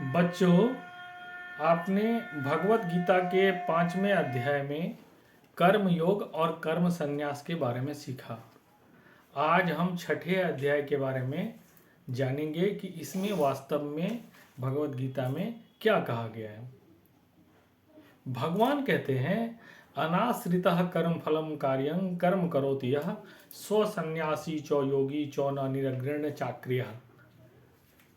बच्चों, आपने भगवत गीता के 5वें अध्याय में कर्म योग और कर्म संन्यास के बारे में सीखा। आज हम 6ठे अध्याय के बारे में जानेंगे कि इसमें वास्तव में भगवत गीता में क्या कहा गया है। भगवान कहते हैं, अनाश्रितः कर्म फलम कार्यं कर्म करोति यः स्वसन्यासी चो योगी चो न निरग्रण चाक्रियः।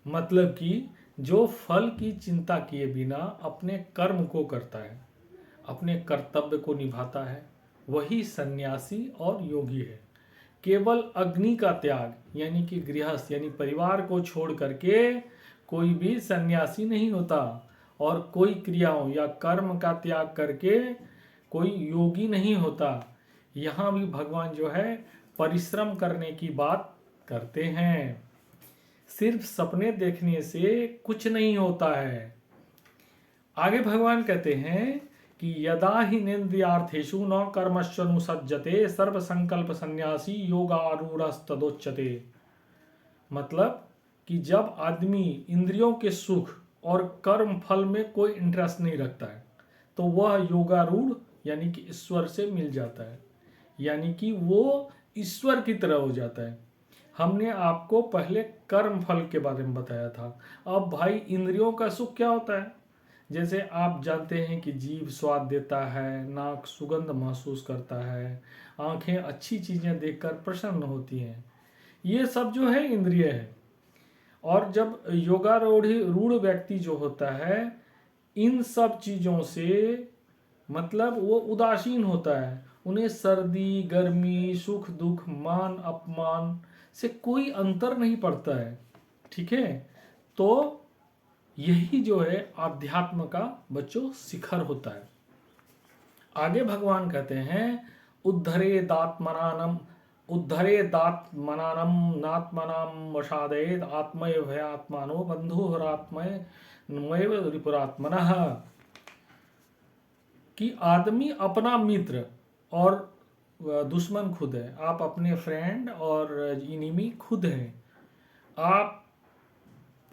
मतलब कि जो फल की चिंता किए बिना अपने कर्म को करता है, अपने कर्तव्य को निभाता है, वही सन्यासी और योगी है। केवल अग्नि का त्याग यानी कि गृहस्थ यानी परिवार को छोड़ करके कोई भी सन्यासी नहीं होता, और कोई क्रियाओं या कर्म का त्याग करके कोई योगी नहीं होता। यहाँ भी भगवान जो है परिश्रम करने की बात करते हैं। सिर्फ सपने देखने से कुछ नहीं होता है। आगे भगवान कहते हैं कि यदा ही निंद्यार्थेषु न कर्मस्वनुसज्जते सर्व संकल्प सन्यासी योगारूढ़स्तदोच्यते। मतलब कि जब आदमी इंद्रियों के सुख और कर्म फल में कोई इंटरेस्ट नहीं रखता है तो वह योगारूढ़ यानी कि ईश्वर से मिल जाता है, यानी कि वो ईश्वर की तरह हो जाता है। हमने आपको पहले कर्म फल के बारे में बताया था। अब भाई इंद्रियों का सुख क्या होता है? जैसे आप जानते हैं कि जीभ स्वाद देता है, नाक सुगंध महसूस करता है, आंखें अच्छी चीजें देखकर प्रसन्न होती हैं। ये सब जो है इंद्रिय है। और जब योगारूढ़ व्यक्ति जो होता है इन सब चीजों से मतलब वो उदासीन होता है। उन्हें सर्दी गर्मी सुख दुख मान अपमान से कोई अंतर नहीं पड़ता है। ठीक है, तो यही जो है आध्यात्म का बच्चों शिखर होता है। आगे भगवान कहते हैं, उद्धरेदात्मनानम नात्मनाम वशादेद आत्मय भयात्मानो बंधुरात्मय नमैव रिपुरात्मनः। कि आदमी अपना मित्र और दुश्मन खुद है। आप अपने फ्रेंड और इनिमी खुद हैं। आप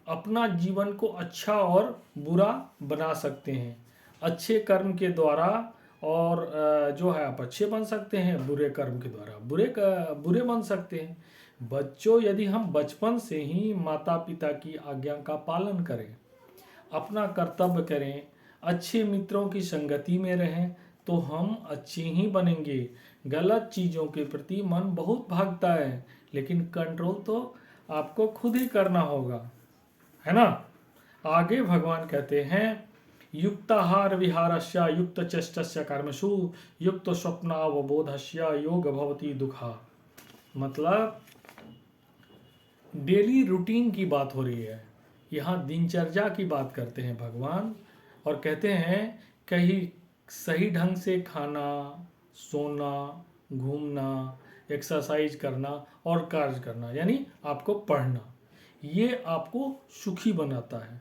अपना जीवन को अच्छा और बुरा बना सकते हैं अच्छे कर्म के द्वारा, और जो है आप अच्छे बन सकते हैं, बुरे कर्म के द्वारा बुरे बन सकते हैं। बच्चों, यदि हम बचपन से ही माता पिता की आज्ञा का पालन करें, अपना कर्तव्य करें, अच्छे मित्रों की संगति में रहें, तो हम अच्छे ही बनेंगे। गलत चीज़ों के प्रति मन बहुत भागता है, लेकिन कंट्रोल तो आपको खुद ही करना होगा, है ना। आगे भगवान कहते हैं, युक्ताहार विहारस्य युक्त चेष्टस्य कर्मसु युक्त स्वप्नावबोधस्य योग भवति दुखा। मतलब डेली रूटीन की बात हो रही है। यहाँ दिनचर्या की बात करते हैं भगवान, और कहते हैं कहीं सही ढंग से खाना, सोना, घूमना, एक्सरसाइज करना और कार्य करना, यानी आपको पढ़ना, ये आपको सुखी बनाता है।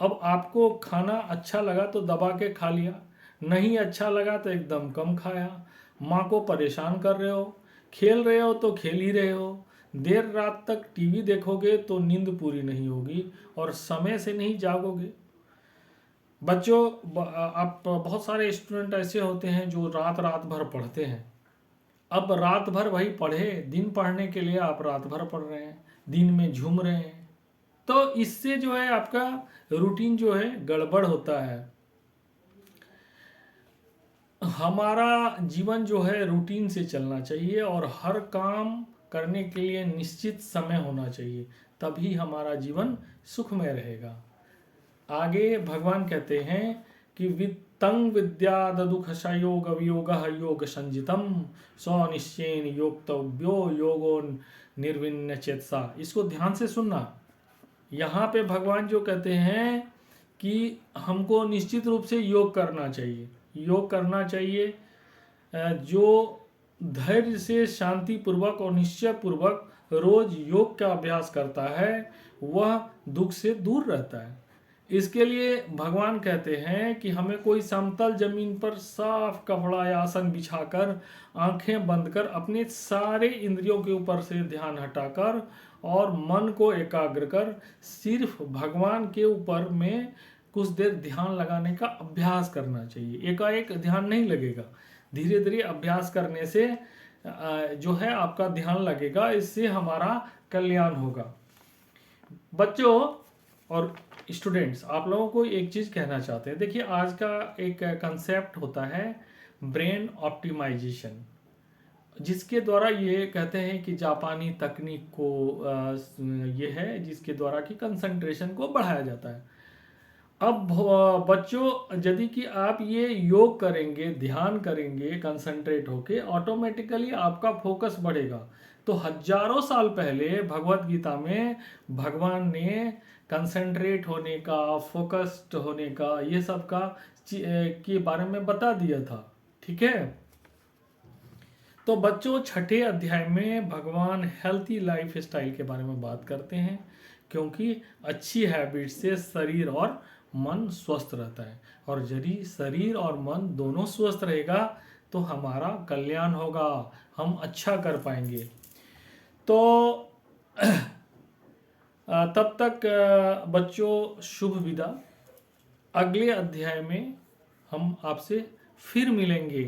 अब आपको खाना अच्छा लगा तो दबा के खा लिया, नहीं अच्छा लगा तो एकदम कम खाया। माँ को परेशान कर रहे हो, खेल रहे हो तो खेल ही रहे हो, देर रात तक टीवी देखोगे तो नींद पूरी नहीं होगी और समय से नहीं जागोगे। बच्चों, आप बहुत सारे स्टूडेंट ऐसे होते हैं जो रात भर पढ़ते हैं। अब रात भर वही पढ़े, दिन पढ़ने के लिए आप रात भर पढ़ रहे हैं, दिन में झूम रहे हैं, तो इससे जो है आपका रूटीन जो है गड़बड़ होता है। हमारा जीवन जो है रूटीन से चलना चाहिए और हर काम करने के लिए निश्चित समय होना चाहिए, तभी हमारा जीवन सुखमय रहेगा। आगे भगवान कहते हैं कि वित्तंग विद्या दुखयोग वियोग योग संजितम स्वनिश्चयन योक्तव्यो योगो निर्विण्य चेतसा। इसको ध्यान से सुनना। यहाँ पे भगवान जो कहते हैं कि हमको निश्चित रूप से योग करना चाहिए। योग करना चाहिए। जो धैर्य से शांति पूर्वक और निश्चय पूर्वक रोज योग का अभ्यास करता है वह दुख से दूर रहता है। इसके लिए भगवान कहते हैं कि हमें कोई समतल जमीन पर साफ कपड़ा या आसन बिछाकर आंखें बंद कर अपने सारे इंद्रियों के ऊपर से ध्यान हटाकर और मन को एकाग्र कर सिर्फ भगवान के ऊपर में कुछ देर ध्यान लगाने का अभ्यास करना चाहिए। एकाएक ध्यान नहीं लगेगा, धीरे धीरे अभ्यास करने से जो है आपका ध्यान लगेगा, इससे हमारा कल्याण होगा। बच्चों और स्टूडेंट्स, आप लोगों को एक चीज़ कहना चाहते हैं। देखिए, आज का एक कंसेप्ट होता है ब्रेन ऑप्टिमाइजेशन, जिसके द्वारा ये कहते हैं कि जापानी तकनीक को ये है जिसके द्वारा कि कंसंट्रेशन को बढ़ाया जाता है। अब बच्चों, यदि कि आप ये योग करेंगे, ध्यान करेंगे कंसंट्रेट होके, ऑटोमेटिकली आपका फोकस बढ़ेगा। तो हजारों साल पहले भगवत गीता में भगवान ने कंसंट्रेट होने का, फोकस्ड होने का, ये सब का के बारे में बता दिया था। ठीक है। तो बच्चों, छठे अध्याय में भगवान हेल्थी लाइफ स्टाइल के बारे में बात करते हैं, क्योंकि अच्छी हैबिट से शरीर और मन स्वस्थ रहता है, और यदि शरीर और मन दोनों स्वस्थ रहेगा तो हमारा कल्याण होगा, हम अच्छा कर पाएंगे। तो तब तक बच्चों शुभ विदा। अगले अध्याय में हम आपसे फिर मिलेंगे।